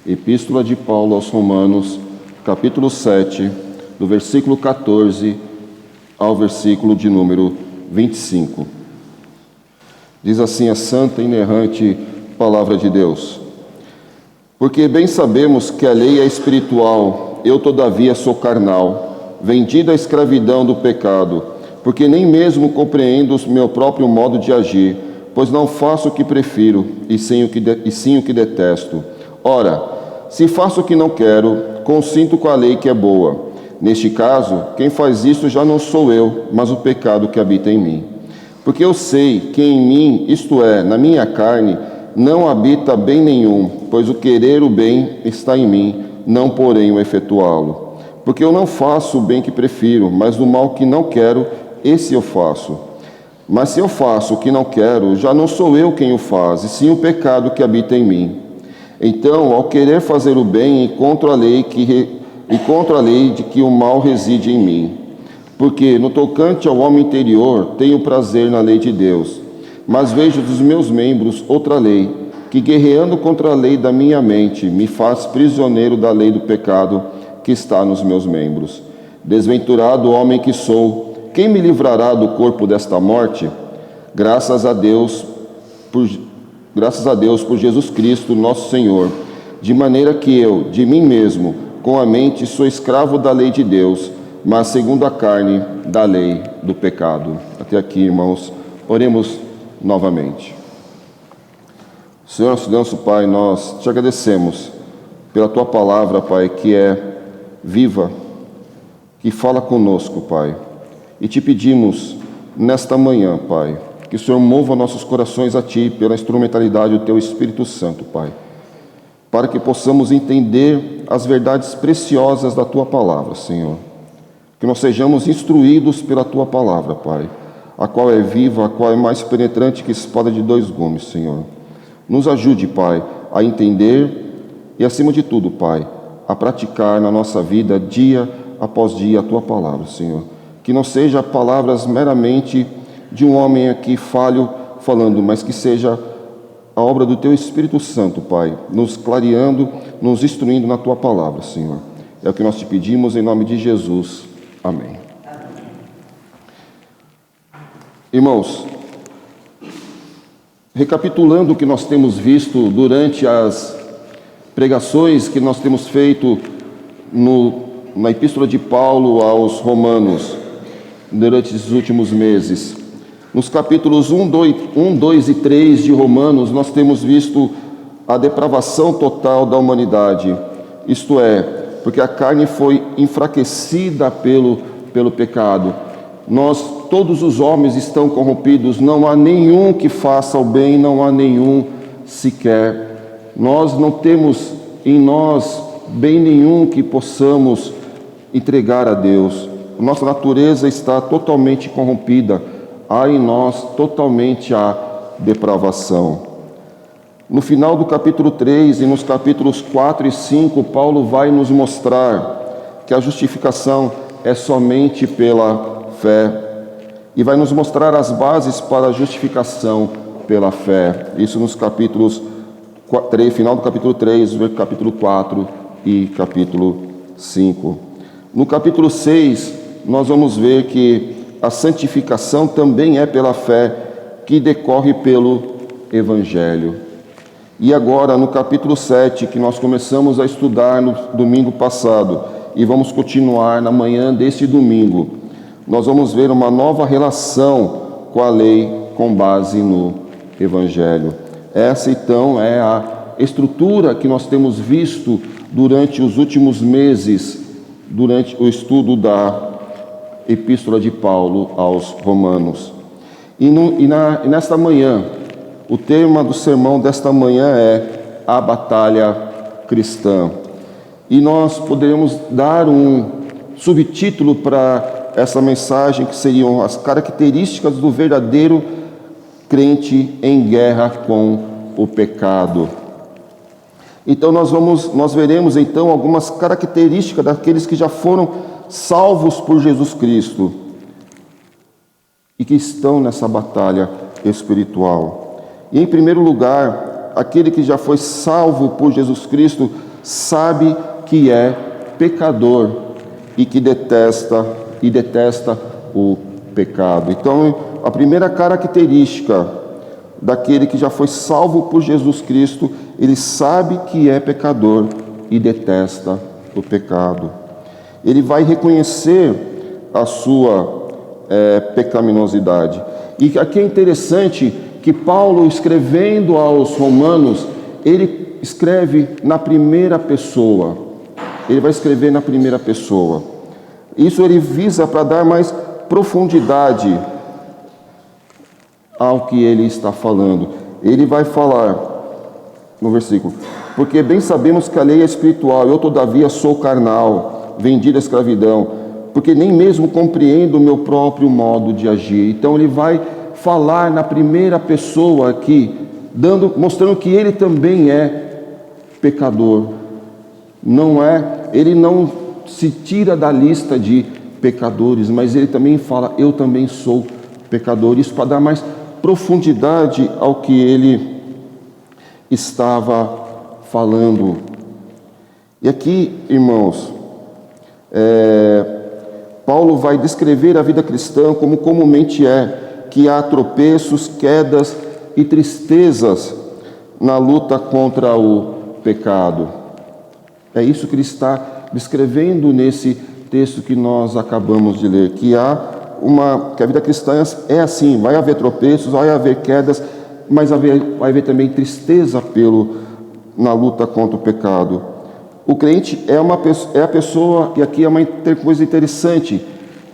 Epístola de Paulo aos Romanos, capítulo 7, do versículo 14 ao versículo de número 25. Diz assim a santa e inerrante palavra de Deus: Porque bem sabemos que a lei é espiritual, eu todavia sou carnal, vendido à escravidão do pecado, porque nem mesmo compreendo o meu próprio modo de agir, pois não faço o que prefiro, e sim o que detesto. Ora, se faço o que não quero, consinto com a lei que é boa. Neste caso, quem faz isso já não sou eu, mas o pecado que habita em mim. Porque eu sei que em mim, isto é, na minha carne, não habita bem nenhum, pois o querer o bem está em mim, não porém o efetuá-lo. Porque eu não faço o bem que prefiro, mas o mal que não quero, esse eu faço. Mas se eu faço o que não quero, já não sou eu quem o faz, e sim o pecado que habita em mim. Então, ao querer fazer o bem, encontro a lei de que o mal reside em mim. Porque, no tocante ao homem interior, tenho prazer na lei de Deus, mas vejo dos meus membros outra lei, que guerreando contra a lei da minha mente, me faz prisioneiro da lei do pecado que está nos meus membros. Desventurado homem que sou, quem me livrará do corpo desta morte? Graças a Deus por Jesus Cristo, nosso Senhor, de maneira que eu, de mim mesmo, com a mente, sou escravo da lei de Deus, mas segundo a carne, da lei do pecado. Até aqui, irmãos, oremos novamente. Senhor nosso Pai, nós te agradecemos pela Tua palavra, Pai, que é viva, que fala conosco, Pai. E te pedimos, nesta manhã, Pai, que o Senhor mova nossos corações a Ti pela instrumentalidade do Teu Espírito Santo, Pai, para que possamos entender as verdades preciosas da Tua palavra, Senhor. Que nós sejamos instruídos pela Tua palavra, Pai, a qual é viva, a qual é mais penetrante que espada de dois gumes, Senhor. Nos ajude, Pai, a entender e, acima de tudo, Pai, a praticar na nossa vida, dia após dia, a Tua palavra, Senhor. Que não seja palavras meramente de um homem aqui falho falando, mas que seja a obra do Teu Espírito Santo, Pai, nos clareando, nos instruindo na Tua palavra, Senhor. É o que nós te pedimos em nome de Jesus. Amém. Irmãos, recapitulando o que nós temos visto durante as pregações que nós temos feito na Epístola de Paulo aos Romanos, durante esses últimos meses. Nos capítulos 1, 2 e 3 de Romanos, nós temos visto a depravação total da humanidade, isto é, porque a carne foi enfraquecida pelo pecado. Todos os homens estão corrompidos, não há nenhum que faça o bem, não há nenhum sequer. Nós não temos em nós bem nenhum que possamos entregar a Deus. Nossa natureza está totalmente corrompida, há em nós totalmente a depravação. No final do capítulo 3 e nos capítulos 4 e 5, Paulo vai nos mostrar que a justificação é somente pela fé e vai nos mostrar as bases para a justificação pela fé. Isso nos capítulos 3, final do capítulo 3, capítulo 4 e capítulo 5. No capítulo 6, nós vamos ver que a santificação também é pela fé, que decorre pelo Evangelho. E agora, no capítulo 7, que nós começamos a estudar no domingo passado, e vamos continuar na manhã desse domingo, nós vamos ver uma nova relação com a lei com base no Evangelho. Essa, então, é a estrutura que nós temos visto durante os últimos meses, durante o estudo da Epístola de Paulo aos Romanos. E nesta manhã, o tema do sermão desta manhã é a batalha cristã. E nós poderemos dar um subtítulo para essa mensagem, que seriam as características do verdadeiro crente em guerra com o pecado. Então nós veremos então algumas características daqueles que já foram salvos por Jesus Cristo e que estão nessa batalha espiritual. E em primeiro lugar, aquele que já foi salvo por Jesus Cristo sabe que é pecador e que detesta o pecado. Então, a primeira característica daquele que já foi salvo por Jesus Cristo, ele sabe que é pecador e detesta o pecado. Ele vai reconhecer a sua pecaminosidade. E aqui é interessante que Paulo, escrevendo aos Romanos, ele escreve na primeira pessoa. Ele vai escrever na primeira pessoa. Isso ele visa para dar mais profundidade ao que ele está falando. Ele vai falar no versículo: porque bem sabemos que a lei é espiritual, eu todavia sou carnal, vendido à escravidão, porque nem mesmo compreendo o meu próprio modo de agir. Então ele vai falar na primeira pessoa aqui, mostrando que ele também é pecador. Ele não se tira da lista de pecadores, mas ele também fala: eu também sou pecador. Isso para dar mais profundidade ao que ele estava falando. E aqui, irmãos, Paulo vai descrever a vida cristã como comumente que há tropeços, quedas e tristezas na luta contra o pecado. É isso que ele está descrevendo nesse texto que nós acabamos de ler, que a vida cristã é assim: vai haver tropeços, vai haver quedas, mas vai haver também tristeza na luta contra o pecado. O crente é a pessoa, e aqui é uma coisa interessante,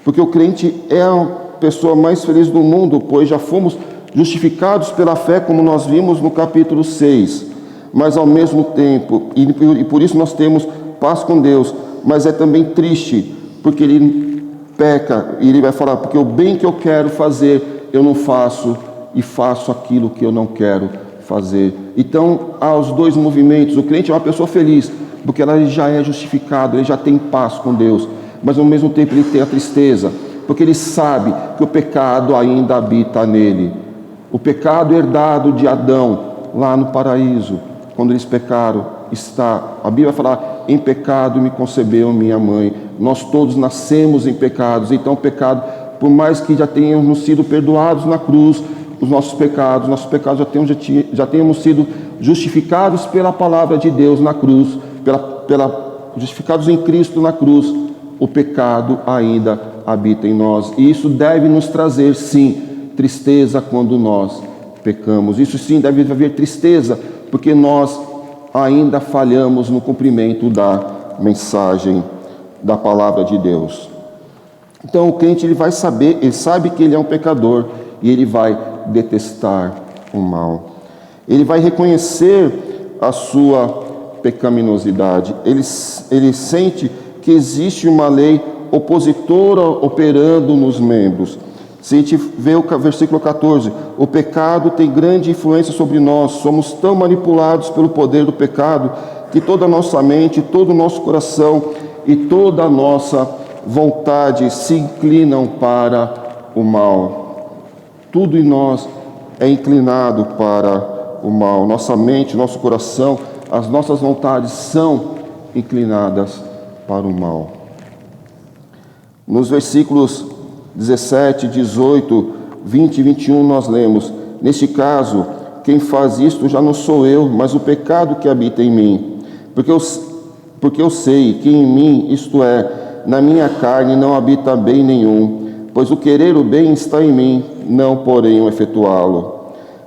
porque o crente é a pessoa mais feliz do mundo, pois já fomos justificados pela fé, como nós vimos no capítulo 6, mas ao mesmo tempo, e por isso nós temos paz com Deus, mas é também triste, porque ele peca, e ele vai falar: porque o bem que eu quero fazer, eu não faço, e faço aquilo que eu não quero fazer. Então, há os dois movimentos. O crente é uma pessoa feliz, porque ela já é justificado, ele já tem paz com Deus, mas ao mesmo tempo ele tem a tristeza, porque ele sabe que o pecado ainda habita nele. O pecado herdado de Adão, lá no paraíso, quando eles pecaram, a Bíblia vai falar: em pecado me concebeu minha mãe. Nós todos nascemos em pecados. Então o pecado, por mais que já tenhamos sido perdoados na cruz, os nossos pecados já tenhamos sido justificados pela palavra de Deus na cruz, justificados em Cristo na cruz, o pecado ainda habita em nós. E isso deve nos trazer, sim, tristeza quando nós pecamos. Isso sim deve haver tristeza, porque nós ainda falhamos no cumprimento da mensagem da palavra de Deus. Então o crente ele sabe que ele é um pecador, e ele vai detestar o mal. Ele vai reconhecer a sua pecaminosidade. Ele sente que existe uma lei opositora operando nos membros. Se a gente vê o versículo 14, o pecado tem grande influência sobre nós, somos tão manipulados pelo poder do pecado, que toda a nossa mente, todo o nosso coração e toda a nossa vontade se inclinam para o mal. Tudo em nós é inclinado para o mal. Nossa mente, nosso coração, as nossas vontades são inclinadas para o mal. Nos versículos 17, 18, 20 e 21 nós lemos: neste caso, quem faz isto já não sou eu, mas o pecado que habita em mim. Porque eu sei que em mim, isto é, na minha carne, não habita bem nenhum, pois o querer o bem está em mim, não porém o efetuá-lo.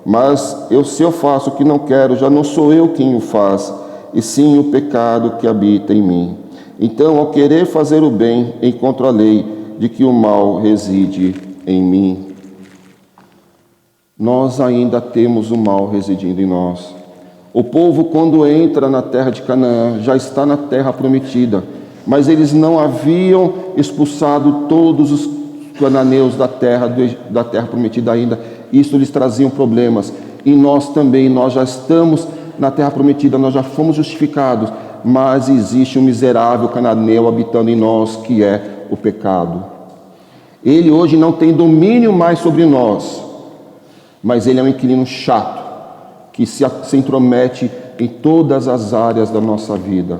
Mas se eu faço o que não quero, já não sou eu quem o faz, e sim o pecado que habita em mim. Então, ao querer fazer o bem, encontro a lei de que o mal reside em mim. Nós ainda temos o mal residindo em nós. O povo, quando entra na terra de Canaã, já está na terra prometida, mas eles não haviam expulsado todos os cananeus da terra prometida ainda. Isso lhes trazia problemas. E nós também, nós já estamos na terra prometida, nós já fomos justificados, mas existe um miserável cananeu habitando em nós, que é o pecado. Ele hoje não tem domínio mais sobre nós, mas ele é um inquilino chato, que se intromete em todas as áreas da nossa vida.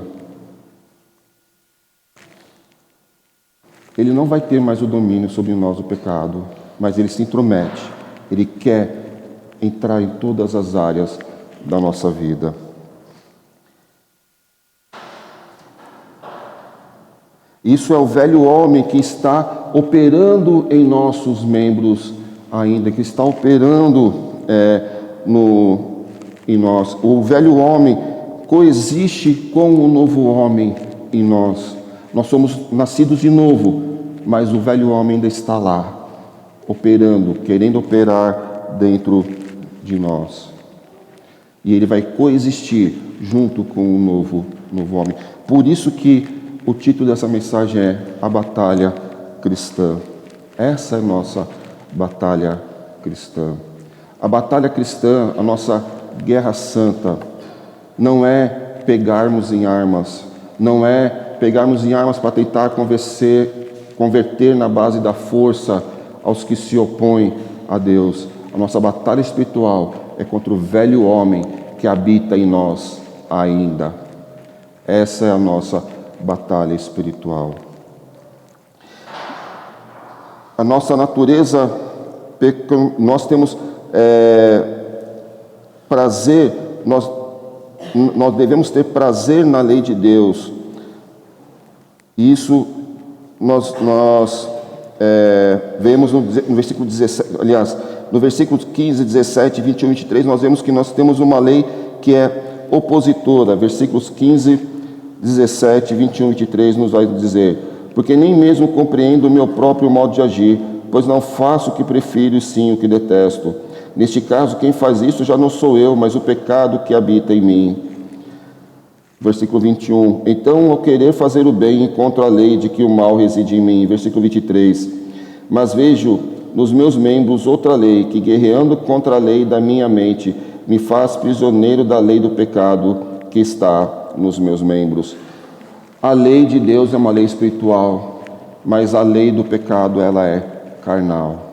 Ele não vai ter mais o domínio sobre nós, o pecado, mas ele se intromete. Ele quer entrar em todas as áreas da nossa vida. Isso é o velho homem que está operando em nossos membros ainda, que está operando em nós. O velho homem coexiste com o novo homem em nós. Nós somos nascidos de novo, mas o velho homem ainda está lá, operando, querendo operar dentro de nós. E ele vai coexistir junto com o novo homem. Por isso que o título dessa mensagem é A Batalha Cristã. Essa é a nossa batalha cristã. A batalha cristã, a nossa guerra santa, não é pegarmos em armas, não é pegarmos em armas para tentar converter na base da força aos que se opõem a Deus. A nossa batalha espiritual é contra o velho homem que habita em nós ainda. Essa é a nossa batalha espiritual. A nossa natureza, nós temos prazer, nós devemos ter prazer na lei de Deus. Isso nós vemos no versículo 17, aliás, no versículo 15, 17, 21 e 23, nós vemos que nós temos uma lei que é opositora. Versículos 15, 17, 21 e 23 nos vai dizer: porque nem mesmo compreendo o meu próprio modo de agir, pois não faço o que prefiro e sim o que detesto. Neste caso, quem faz isso já não sou eu, mas o pecado que habita em mim. Versículo 21. Então, ao querer fazer o bem, encontro a lei de que o mal reside em mim. Versículo 23. Mas vejo nos meus membros outra lei, que guerreando contra a lei da minha mente, me faz prisioneiro da lei do pecado que está nos meus membros. A lei de Deus é uma lei espiritual, mas a lei do pecado, ela é carnal.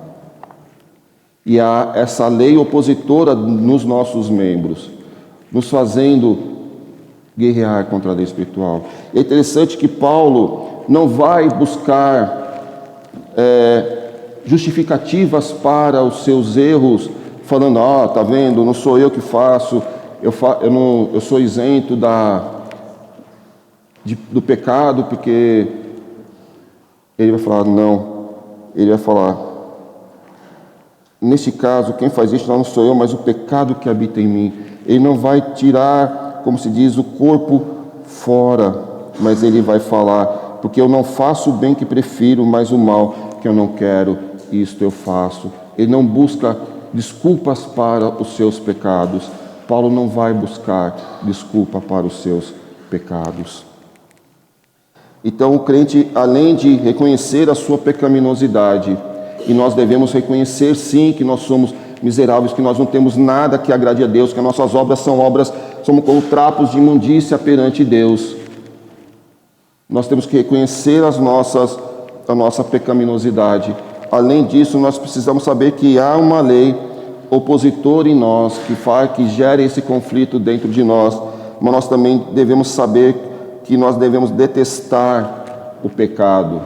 E há essa lei opositora nos nossos membros, nos fazendo guerrear contra a lei espiritual. É interessante que Paulo não vai buscar justificativas para os seus erros, falando: tá vendo, não sou eu que faço, eu sou isento do pecado, porque ele vai falar, não, ele vai falar, nesse caso, quem faz isso não sou eu, mas o pecado que habita em mim. Ele não vai tirar, como se diz, o corpo fora, mas ele vai falar, porque eu não faço o bem que prefiro, mas o mal que eu não quero, isto eu faço. Ele não busca desculpas para os seus pecados. Paulo não vai buscar desculpa para os seus pecados. Então o crente, além de reconhecer a sua pecaminosidade, e nós devemos reconhecer sim que nós somos miseráveis, que nós não temos nada que agrade a Deus, que as nossas obras somos como trapos de imundícia perante Deus. Nós temos que reconhecer a nossa pecaminosidade. Além disso, nós precisamos saber que há uma lei opositora em nós, que gera esse conflito dentro de nós, mas nós também devemos saber que nós devemos detestar o pecado.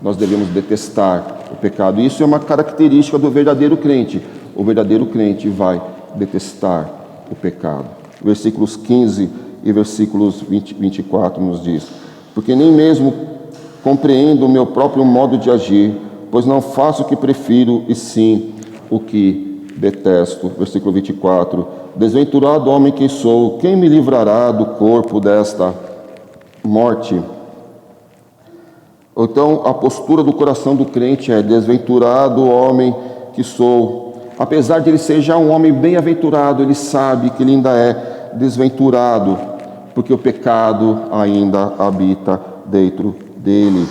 Nós devemos detestar o pecado. Isso é uma característica do verdadeiro crente. O verdadeiro crente vai detestar o pecado. Versículos 15 e versículos 24 nos diz: porque nem mesmo compreendo o meu próprio modo de agir, pois não faço o que prefiro, e sim o que detesto. Versículo 24. Desventurado homem que sou, quem me livrará do corpo desta morte? Então, a postura do coração do crente é: desventurado homem que sou. Apesar de ele ser já um homem bem-aventurado, ele sabe que ele ainda é desventurado, porque o pecado ainda habita dentro dele.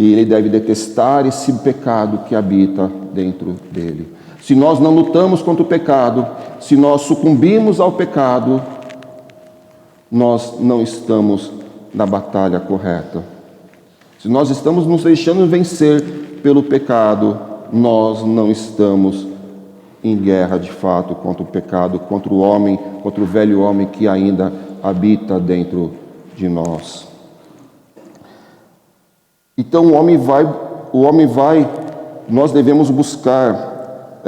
E ele deve detestar esse pecado que habita dentro dele. Se nós não lutamos contra o pecado, se nós sucumbimos ao pecado, nós não estamos na batalha correta. Se nós estamos nos deixando vencer pelo pecado, nós não estamos em guerra de fato contra o pecado, contra o homem, contra o velho homem que ainda habita dentro de nós. Então o homem vai, nós devemos buscar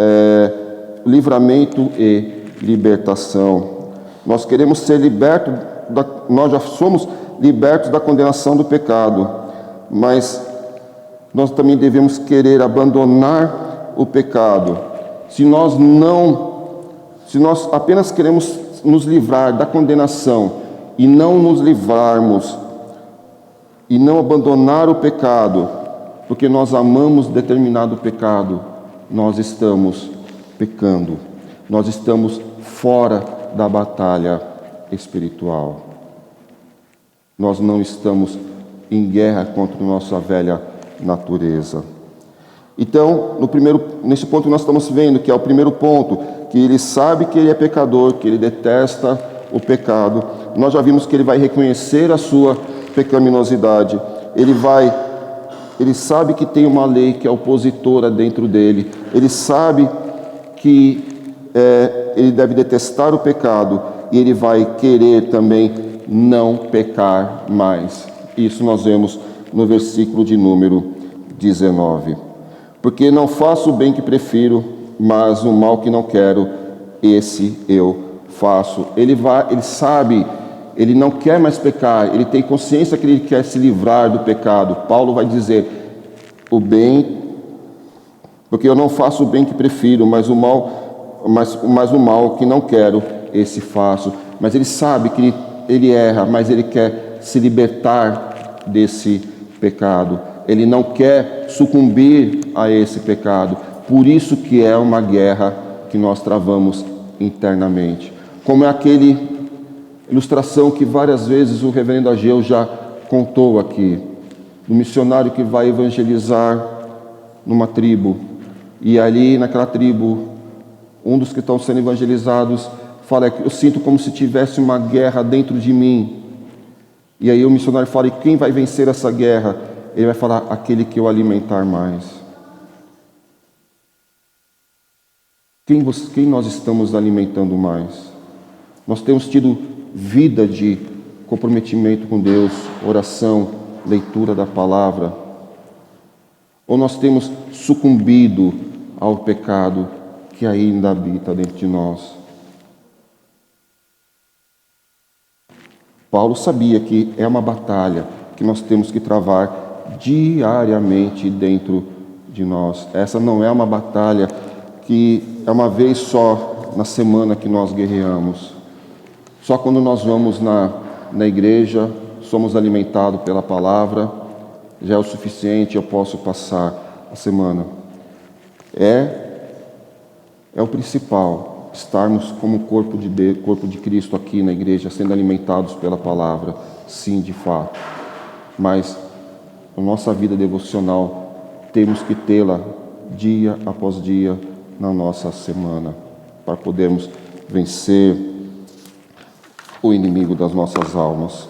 livramento e libertação. Nós queremos ser libertos, nós já somos libertos da condenação do pecado, mas nós também devemos querer abandonar o pecado. Se nós apenas queremos nos livrar da condenação e não nos livrarmos e não abandonar o pecado, porque nós amamos determinado pecado, nós estamos pecando, nós estamos fora da batalha espiritual. Nós não estamos em guerra contra a nossa velha natureza. Então, nesse ponto nós estamos vendo que é o primeiro ponto, que ele sabe que ele é pecador, que ele detesta o pecado. Nós já vimos que ele vai reconhecer a sua pecaminosidade. Ele sabe que tem uma lei que é opositora dentro dele. Ele sabe que ele deve detestar o pecado e ele vai querer também não pecar mais. Isso nós vemos no versículo de número 19. Porque não faço o bem que prefiro, mas o mal que não quero, esse eu faço. Ele sabe, ele não quer mais pecar, ele tem consciência que ele quer se livrar do pecado. Paulo vai dizer, porque eu não faço o bem que prefiro, mas o mal que não quero, esse faço. Mas ele sabe que ele erra, mas ele quer se libertar desse pecado. Ele não quer sucumbir a esse pecado. Por isso que é uma guerra que nós travamos internamente. Como é aquele ilustração que várias vezes o reverendo Ageu já contou aqui, do missionário que vai evangelizar numa tribo, e ali naquela tribo, um dos que estão sendo evangelizados fala que eu sinto como se tivesse uma guerra dentro de mim. E aí o missionário fala, e quem vai vencer essa guerra? Ele vai falar, aquele que eu alimentar mais. Quem nós estamos alimentando mais? Nós temos tido vida de comprometimento com Deus, oração, leitura da palavra? Ou nós temos sucumbido ao pecado que ainda habita dentro de nós? Paulo sabia que é uma batalha que nós temos que travar diariamente dentro de nós. Essa não é uma batalha que é uma vez só na semana que nós guerreamos. Só quando nós vamos na igreja, somos alimentados pela palavra, já é o suficiente, eu posso passar a semana. É o principal, estarmos como corpo de Cristo aqui na igreja, sendo alimentados pela palavra, sim, de fato. Mas a nossa vida devocional temos que tê-la dia após dia na nossa semana, para podermos vencer o inimigo das nossas almas.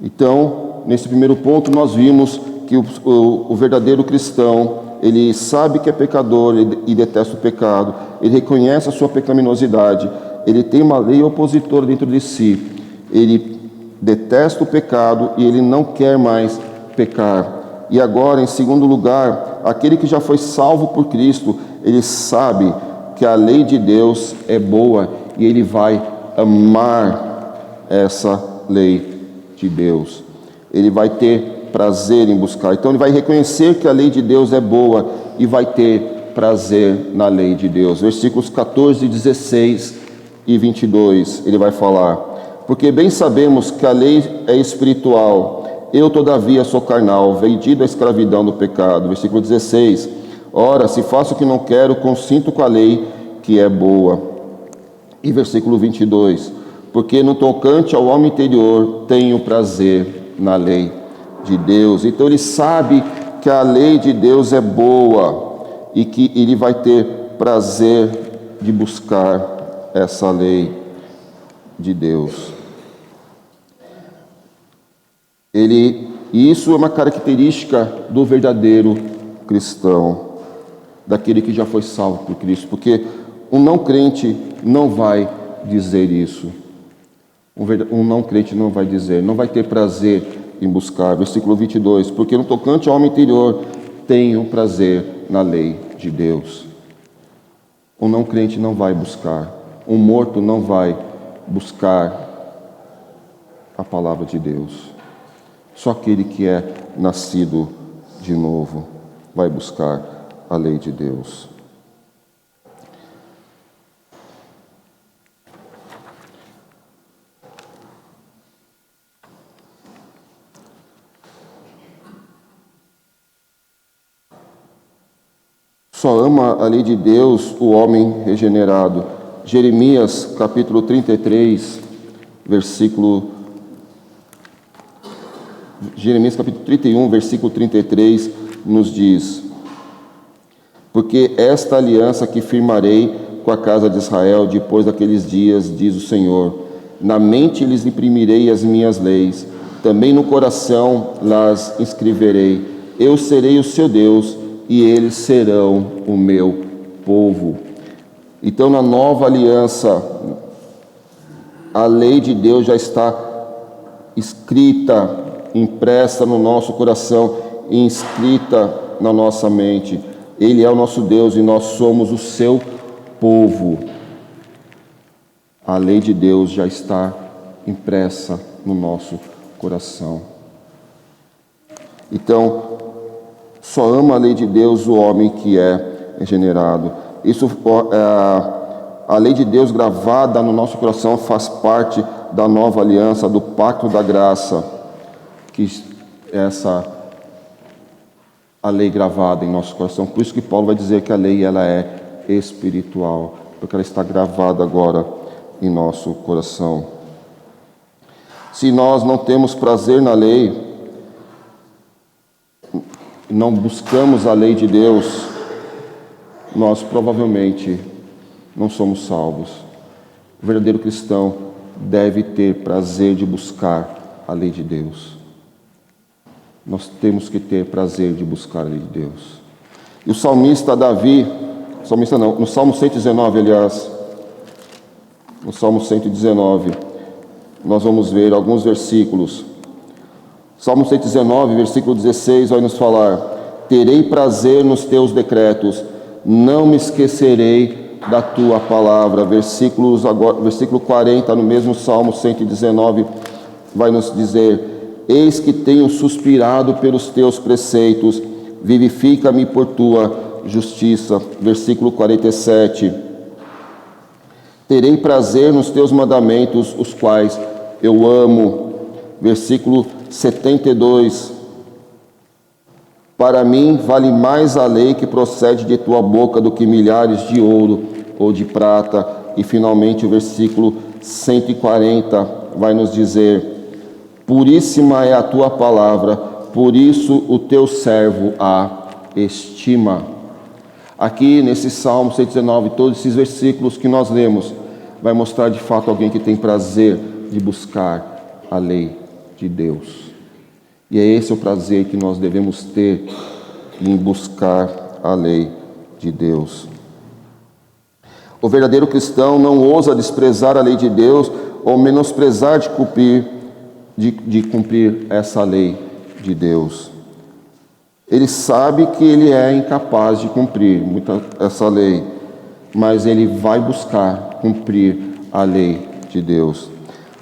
Então, nesse primeiro ponto, nós vimos que o verdadeiro cristão, ele sabe que é pecador e detesta o pecado, ele reconhece a sua pecaminosidade, ele tem uma lei opositora dentro de si, ele detesta o pecado e ele não quer mais pecar. E agora, em segundo lugar, aquele que já foi salvo por Cristo, ele sabe que a lei de Deus é boa e ele vai amar essa lei de Deus. Ele vai ter prazer em buscar. Então ele vai reconhecer que a lei de Deus é boa e vai ter prazer na lei de Deus. Versículos 14, 16 e 22, ele vai falar: porque bem sabemos que a lei é espiritual, eu todavia sou carnal, vendido à escravidão do pecado. Versículo 16, ora, se faço o que não quero, consinto com a lei que é boa. E versículo 22, porque no tocante ao homem interior tenho prazer na lei de Deus. Então ele sabe que a lei de Deus é boa e que ele vai ter prazer de buscar essa lei de Deus. E isso é uma característica do verdadeiro cristão. daquele que já foi salvo por Cristo, porque um não crente não vai dizer isso. Um não crente não vai dizer, não vai ter prazer em buscar. Versículo 22, porque no tocante ao homem interior, tenho prazer na lei de Deus. Um não crente não vai buscar, um morto não vai buscar a palavra de Deus. Só aquele que é nascido de novo vai buscar a lei de Deus. Só ama a lei de Deus o homem regenerado. Jeremias capítulo 33, Jeremias capítulo 31, versículo 33, nos diz: porque esta aliança que firmarei com a casa de Israel depois daqueles dias, diz o Senhor, na mente lhes imprimirei as minhas leis, também no coração las inscreverei. Eu serei o seu Deus e eles serão o meu povo. Então, na nova aliança, a lei de Deus já está escrita, impressa no nosso coração e inscrita na nossa mente. Ele é o nosso Deus e nós somos o seu povo. A lei de Deus já está impressa no nosso coração. Então, só ama a lei de Deus o homem que é regenerado. A lei de Deus gravada no nosso coração faz parte da nova aliança, do pacto da graça, que a lei gravada em nosso coração. Por isso que Paulo vai dizer que a lei ela é espiritual, porque ela está gravada agora em nosso coração. Se nós não temos prazer na lei, não buscamos a lei de Deus, nós provavelmente não somos salvos. O verdadeiro cristão deve ter prazer de buscar a lei de Deus. Nós temos que ter prazer de buscar a lei de Deus. E o salmista Davi, no Salmo 119, aliás, no Salmo 119, nós vamos ver alguns versículos. Salmo 119, versículo 16, vai nos falar: terei prazer nos teus decretos, não me esquecerei da tua palavra. Versículo 40, no mesmo Salmo 119, vai nos dizer: eis que tenho suspirado pelos teus preceitos, vivifica-me por tua justiça. Versículo 47, terei prazer nos teus mandamentos, os quais eu amo. Versículo 72, para mim vale mais a lei que procede de tua boca do que milhares de ouro ou de prata. E finalmente o versículo 140 vai nos dizer: puríssima é a tua palavra, por isso o teu servo a estima. Aqui nesse Salmo 119, todos esses versículos que nós lemos, vai mostrar de fato alguém que tem prazer de buscar a lei de Deus. E é esse o prazer que nós devemos ter em buscar a lei de Deus. O verdadeiro cristão não ousa desprezar a lei de Deus ou menosprezar de cumprir essa lei de Deus. Ele sabe que ele é incapaz de cumprir essa lei, mas ele vai buscar cumprir a lei de Deus.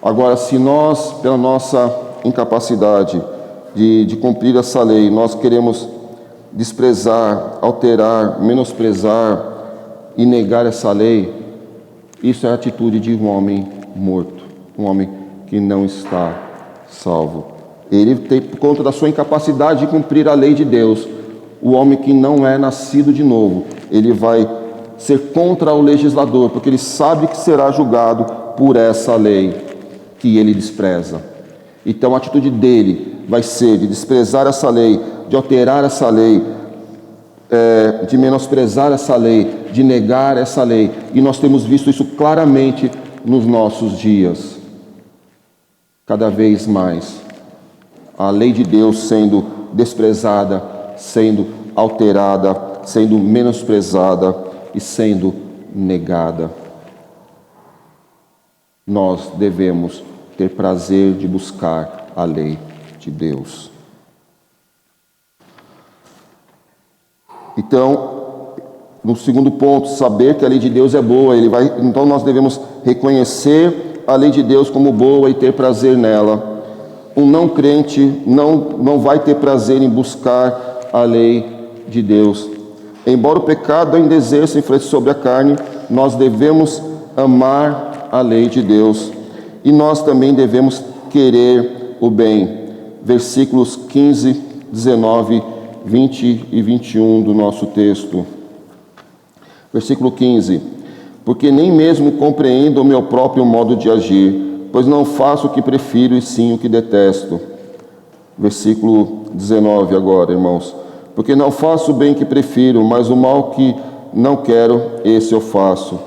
Agora, se nós, pela nossa incapacidade de cumprir essa lei, nós queremos desprezar, alterar, menosprezar e negar essa lei, isso é a atitude de um homem morto, um homem que não está salvo. Ele tem, por conta da sua incapacidade de cumprir a lei de Deus, o homem que não é nascido de novo, ele vai ser contra o legislador, porque ele sabe que será julgado por essa lei que ele despreza. Então a atitude dele vai ser de desprezar essa lei, de alterar essa lei, de menosprezar essa lei, de negar essa lei. E nós temos visto isso claramente nos nossos dias. Cada vez mais, a lei de Deus sendo desprezada, sendo alterada, sendo menosprezada e sendo negada. Nós devemos ter prazer de buscar a lei de Deus. Então, no segundo ponto, saber que a lei de Deus é boa. Então nós devemos reconhecer a lei de Deus como boa e ter prazer nela. Um não crente não vai ter prazer em buscar a lei de Deus. Embora o pecado ainda exerça influência sobre a carne, nós devemos amar a lei de Deus. E nós também devemos querer o bem. Versículos 15, 19, 20 e 21 do nosso texto. Versículo 15. Porque nem mesmo compreendo o meu próprio modo de agir, pois não faço o que prefiro e sim o que detesto. Versículo 19 agora, irmãos. Porque não faço o bem que prefiro, mas o mal que não quero, esse eu faço.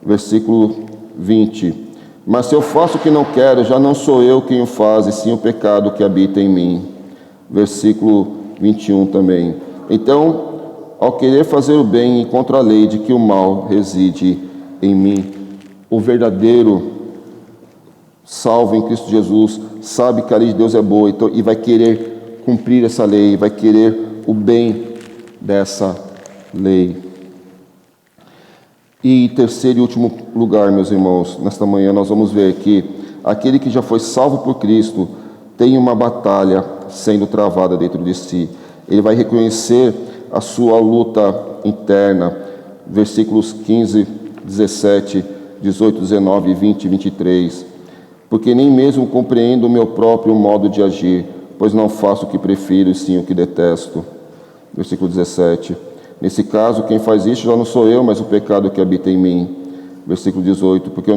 Versículo 20. Mas se eu faço o que não quero, já não sou eu quem o faz, e sim o pecado que habita em mim. Versículo 21 também. Então, ao querer fazer o bem, encontro a lei de que o mal reside em mim. O verdadeiro salvo em Cristo Jesus sabe que a lei de Deus é boa e vai querer cumprir essa lei, vai querer o bem dessa lei. E em terceiro e último lugar, meus irmãos, nesta manhã nós vamos ver que aquele que já foi salvo por Cristo tem uma batalha sendo travada dentro de si. Ele vai reconhecer a sua luta interna. Versículos 15, 17, 18, 19, 20 e 23. Porque nem mesmo compreendo o meu próprio modo de agir, pois não faço o que prefiro e sim o que detesto. Versículo 17. Nesse caso, quem faz isso já não sou eu, mas o pecado que habita em mim. Versículo 18. Porque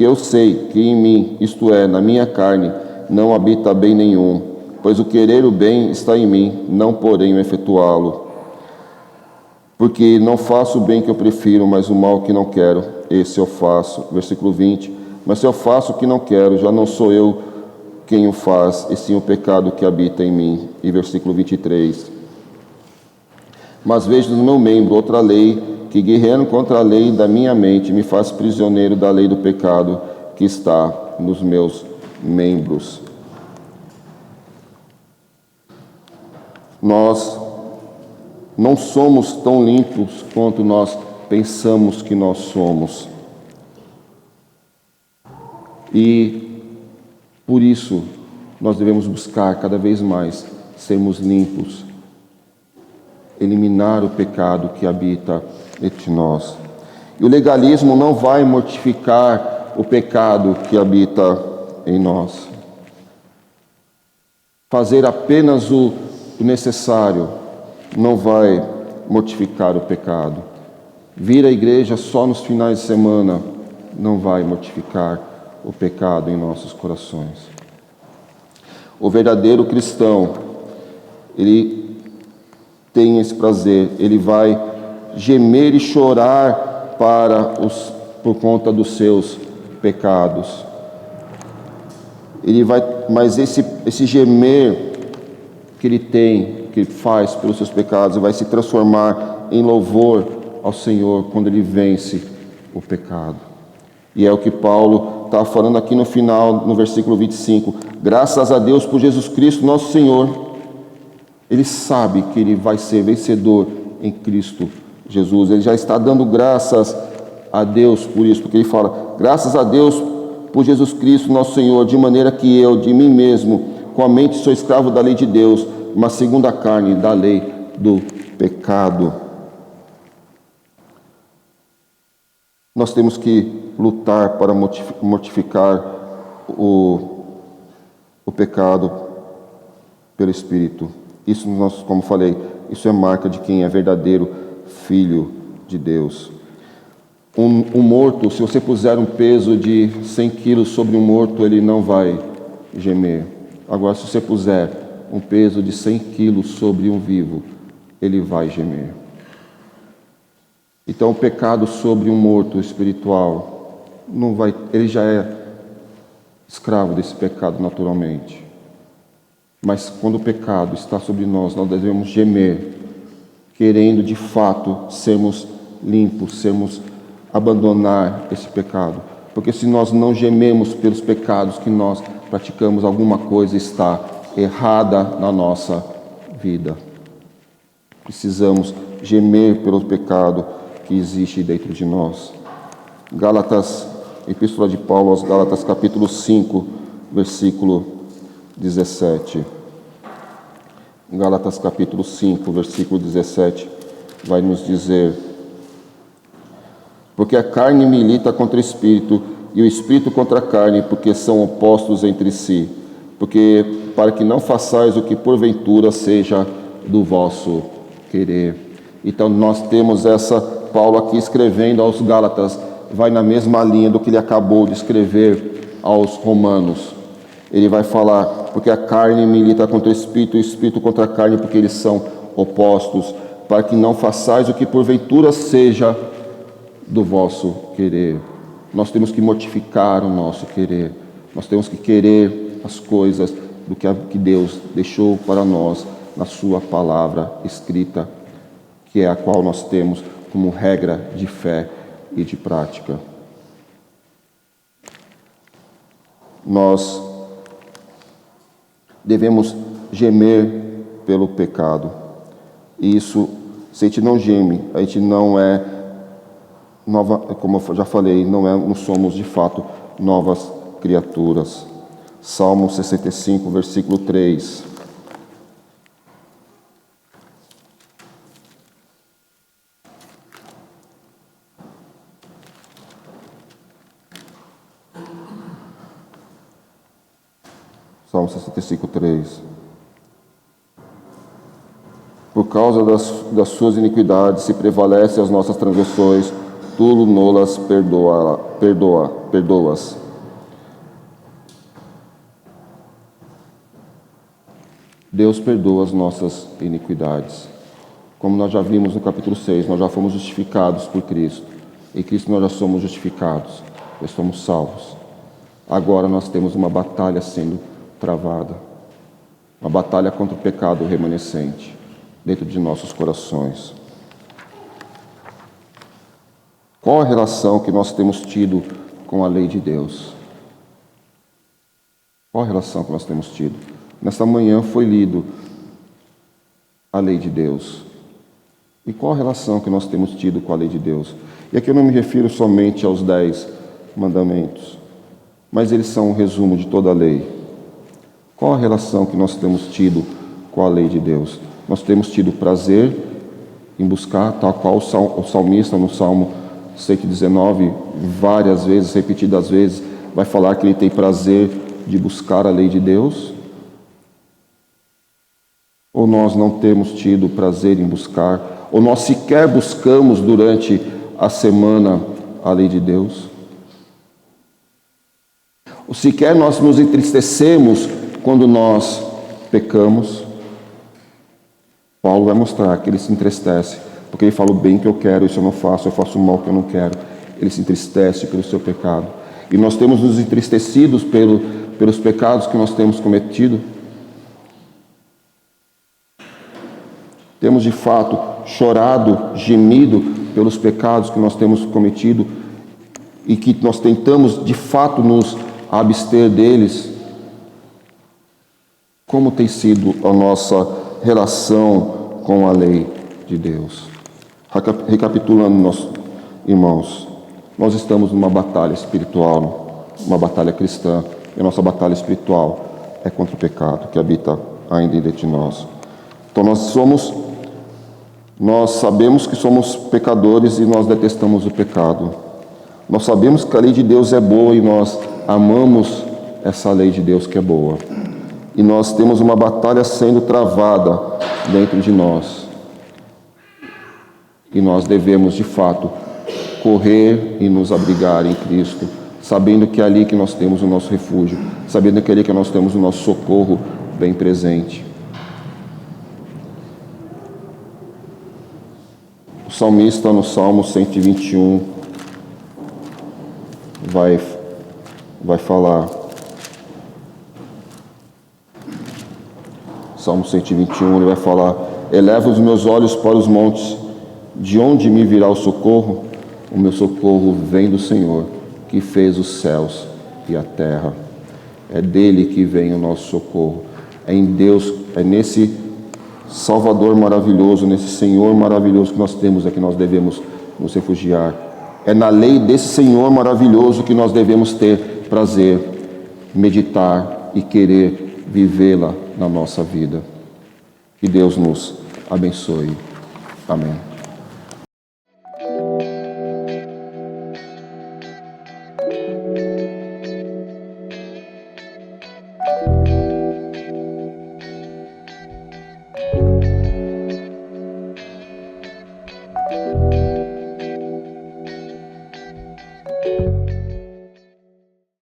eu sei que em mim, isto é, na minha carne, não habita bem nenhum, pois o querer o bem está em mim, não porém o efetuá-lo. Porque não faço o bem que eu prefiro, mas o mal que não quero, esse eu faço. Versículo 20. Mas se eu faço o que não quero, já não sou eu quem o faz, e sim o pecado que habita em mim. E versículo 23. Mas vejo no meu membro outra lei, que guerreando contra a lei da minha mente, me faz prisioneiro da lei do pecado que está nos meus membros. Nós não somos tão limpos quanto nós pensamos que nós somos. E por isso nós devemos buscar cada vez mais sermos limpos, eliminar o pecado que habita entre nós. E o legalismo não vai mortificar o pecado que habita em nós. Fazer apenas o necessário não vai mortificar o pecado. Vir à igreja só nos finais de semana não vai mortificar o pecado em nossos corações. O verdadeiro cristão, ele tem esse prazer, ele vai gemer e chorar por conta dos seus pecados. Mas esse gemer que ele tem, que ele faz pelos seus pecados, vai se transformar em louvor ao Senhor quando ele vence o pecado. E é o que Paulo está falando aqui no final, no versículo 25. Graças a Deus por Jesus Cristo, nosso Senhor. Ele sabe que ele vai ser vencedor em Cristo Jesus. Ele já está dando graças a Deus por isso, porque ele fala, graças a Deus por Jesus Cristo, nosso Senhor, de maneira que eu, de mim mesmo, com a mente sou escravo da lei de Deus, mas segundo a carne, da lei do pecado. Nós temos que lutar para mortificar o pecado pelo Espírito. Isso, como falei, isso é marca de quem é verdadeiro filho de Deus. Um morto, se você puser um peso de 100 quilos sobre um morto, ele não vai gemer. Agora, se você puser um peso de 100 quilos sobre um vivo, ele vai gemer. Então, o pecado sobre um morto espiritual, ele já é escravo desse pecado naturalmente. Mas quando o pecado está sobre nós, nós devemos gemer querendo de fato sermos limpos, abandonar esse pecado. Porque se nós não gememos pelos pecados que nós praticamos, alguma coisa está errada na nossa vida. Precisamos gemer pelo pecado que existe dentro de nós. Gálatas, Epístola de Paulo aos Gálatas, capítulo 5, versículo 17. Gálatas, capítulo 5, versículo 17, vai nos dizer: porque a carne milita contra o espírito, e o espírito contra a carne, porque são opostos entre si, porque para que não façais o que porventura seja do vosso querer. Então nós temos Paulo aqui escrevendo aos Gálatas, vai na mesma linha do que ele acabou de escrever aos Romanos. Ele vai falar, porque a carne milita contra o espírito, e o espírito contra a carne, porque eles são opostos, para que não façais o que porventura seja do vosso querer. Nós temos que mortificar o nosso querer. Nós temos que querer as coisas do que Deus deixou para nós na sua palavra escrita, que é a qual nós temos como regra de fé e de prática. Nós devemos gemer pelo pecado. E isso, se a gente não geme, a gente não é nova, como eu já falei, não somos de fato novas criaturas. Salmo 65, versículo 3. Salmo 65, 3. Por causa das suas iniquidades, se prevalecem as nossas transgressões, tu nolas perdoas. Deus perdoa as nossas iniquidades. Como nós já vimos no capítulo 6, nós já fomos justificados por Cristo. Em Cristo nós já somos justificados, nós somos salvos. Agora nós temos uma batalha sendo travada. Uma batalha contra o pecado remanescente dentro de nossos corações. Qual a relação que nós temos tido com a lei de Deus? Qual a relação que nós temos tido? Nesta manhã foi lido a lei de Deus. E qual a relação que nós temos tido com a lei de Deus? E aqui eu não me refiro somente aos 10 mandamentos, mas eles são um resumo de toda a lei. Qual a relação que nós temos tido com a lei de Deus? Nós temos tido prazer em buscar, tal qual o salmista no Salmo 119, várias vezes, repetidas vezes, vai falar que ele tem prazer de buscar a lei de Deus? Ou nós não temos tido prazer em buscar, ou nós sequer buscamos durante a semana a lei de Deus? Ou sequer nós nos entristecemos quando nós pecamos? Paulo vai mostrar que ele se entristece, porque ele fala: o bem que eu quero, isso eu não faço, eu faço o mal que eu não quero. Ele se entristece pelo seu pecado. E nós temos nos entristecidos pelos pecados que nós temos cometido. Temos de fato chorado, gemido pelos pecados que nós temos cometido e que nós tentamos de fato nos abster deles. Como tem sido a nossa relação com a lei de Deus? Recapitulando, meus irmãos, nós estamos numa batalha espiritual, uma batalha cristã, e a nossa batalha espiritual é contra o pecado que habita ainda dentro de nós. Então nós sabemos que somos pecadores e nós detestamos o pecado. Nós sabemos que a lei de Deus é boa e nós amamos essa lei de Deus que é boa. E nós temos uma batalha sendo travada dentro de nós. E nós devemos, de fato, correr e nos abrigar em Cristo, sabendo que é ali que nós temos o nosso refúgio, sabendo que é ali que nós temos o nosso socorro bem presente. O salmista, no Salmo 121, vai falar. Salmo 121, ele vai falar Elevo os meus olhos para os montes. De onde me virá o socorro? O meu socorro vem do Senhor, que fez os céus e a terra. É dele que vem o nosso socorro. É em Deus, é nesse Salvador maravilhoso, nesse Senhor maravilhoso que nós temos, é que nós devemos nos refugiar. É na lei desse Senhor maravilhoso que nós devemos ter prazer, meditar e querer vivê-la na nossa vida. Que Deus nos abençoe. Amém.